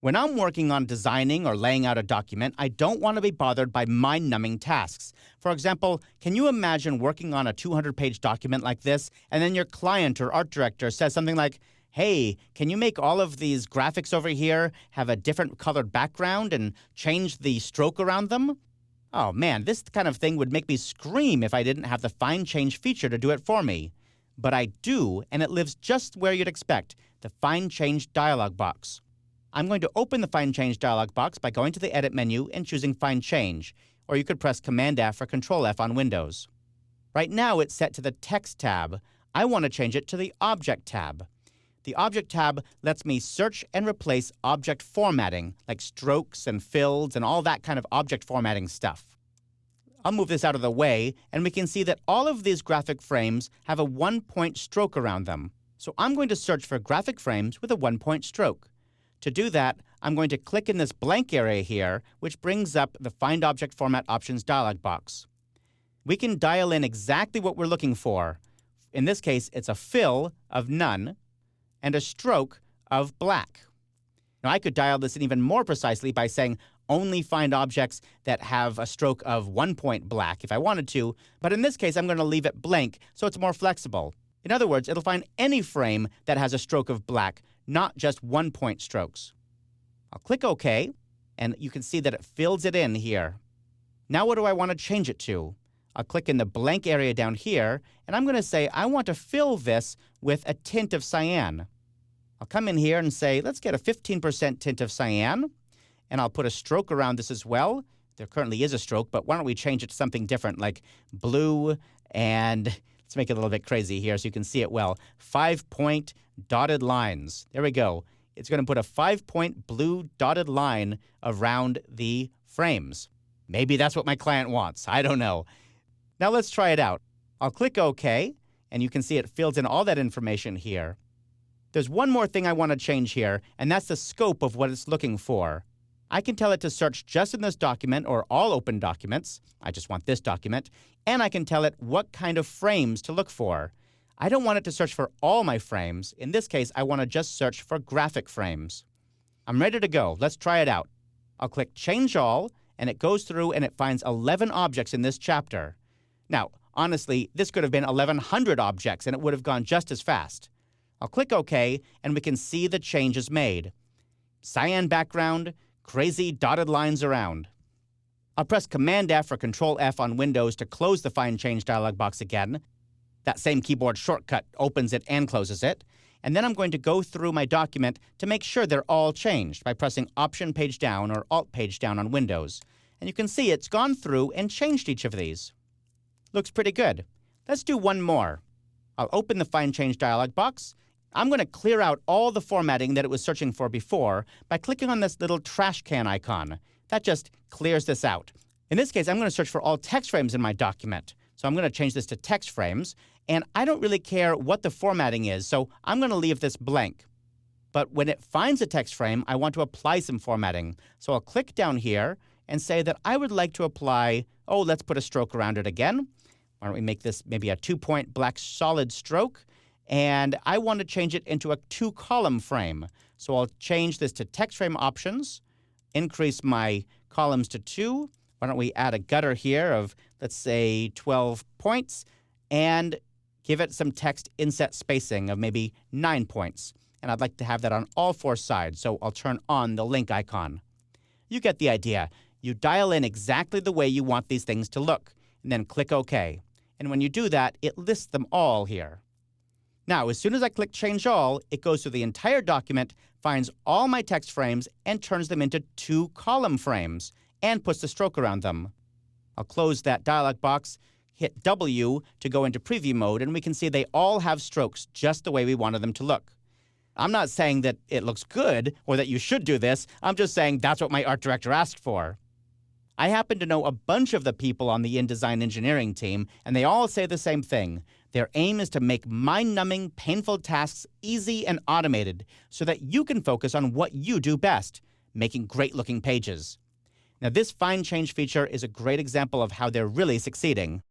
When I'm working on designing or laying out a document, I don't want to be bothered by mind-numbing tasks. For example, can you imagine working on a 200-page document like this, and then your client or art director says something like, "Hey, can you make all of these graphics over here have a different colored background and change the stroke around them?" Oh man, this kind of thing would make me scream if I didn't have the Find Change feature to do it for me. But I do, and it lives just where you'd expect, the Find Change dialog box. I'm going to open the Find Change dialog box by going to the Edit menu and choosing Find Change, or you could press Command F or Control F on Windows. Right now it's set to the Text tab. I want to change it to the Object tab. The Object tab lets me search and replace object formatting, like strokes and fills and all that kind of object formatting stuff. I'll move this out of the way, and we can see that all of these graphic frames have a one-point stroke around them. So I'm going to search for graphic frames with a one-point stroke. To do that, I'm going to click in this blank area here, which brings up the Find Object Format Options dialog box. We can dial in exactly what we're looking for. In this case, it's a fill of none and a stroke of black. Now, I could dial this in even more precisely by saying only find objects that have a stroke of 1 point black if I wanted to, but in this case, I'm going to leave it blank so it's more flexible. In other words, it'll find any frame that has a stroke of black, not just 1 point strokes. I'll click OK, and you can see that it fills it in here. Now what do I want to change it to? I'll click in the blank area down here, and I'm going to say I want to fill this with a tint of cyan. I'll come in here and say, let's get a 15% tint of cyan, and I'll put a stroke around this as well. There currently is a stroke, but why don't we change it to something different, like blue, and let's make it a little bit crazy here so you can see it well. 5-point dotted lines. There we go. It's going to put a 5-point blue dotted line around the frames. Maybe that's what my client wants. I don't know. Now let's try it out. I'll click OK, and you can see it fills in all that information here. There's one more thing I want to change here, and that's the scope of what it's looking for. I can tell it to search just in this document or all open documents. I just want this document. And I can tell it what kind of frames to look for. I don't want it to search for all my frames. In this case, I want to just search for graphic frames. I'm ready to go. Let's try it out. I'll click Change All, and it goes through and it finds 11 objects in this chapter. Now, honestly, this could have been 1,100 objects, and it would have gone just as fast. I'll click OK, and we can see the changes made. Cyan background, crazy dotted lines around. I'll press Command F or Control F on Windows to close the Find Change dialog box again. That same keyboard shortcut opens it and closes it. And then I'm going to go through my document to make sure they're all changed by pressing Option Page Down or Alt Page Down on Windows. And you can see it's gone through and changed each of these. Looks pretty good. Let's do one more. I'll open the Find Change dialog box. I'm going to clear out all the formatting that it was searching for before by clicking on this little trash can icon. That just clears this out. In this case, I'm going to search for all text frames in my document. So I'm going to change this to text frames. And I don't really care what the formatting is, so I'm going to leave this blank. But when it finds a text frame, I want to apply some formatting. So I'll click down here and say that I would like to apply, let's put a stroke around it again. Why don't we make this maybe a 2-point black solid stroke? And I want to change it into a 2-column frame. So I'll change this to text frame options, increase my columns to 2. Why don't we add a gutter here of, let's say, 12 points, and give it some text inset spacing of maybe 9 points. And I'd like to have that on all 4 sides, so I'll turn on the link icon. You get the idea. You dial in exactly the way you want these things to look, and then click OK. And when you do that, it lists them all here. Now, as soon as I click Change All, it goes through the entire document, finds all my text frames, and turns them into 2-column frames, and puts the stroke around them. I'll close that dialog box, hit W to go into preview mode, and we can see they all have strokes just the way we wanted them to look. I'm not saying that it looks good or that you should do this. I'm just saying that's what my art director asked for. I happen to know a bunch of the people on the InDesign engineering team, and they all say the same thing. Their aim is to make mind-numbing, painful tasks easy and automated so that you can focus on what you do best, making great-looking pages. Now, this Find Change feature is a great example of how they're really succeeding.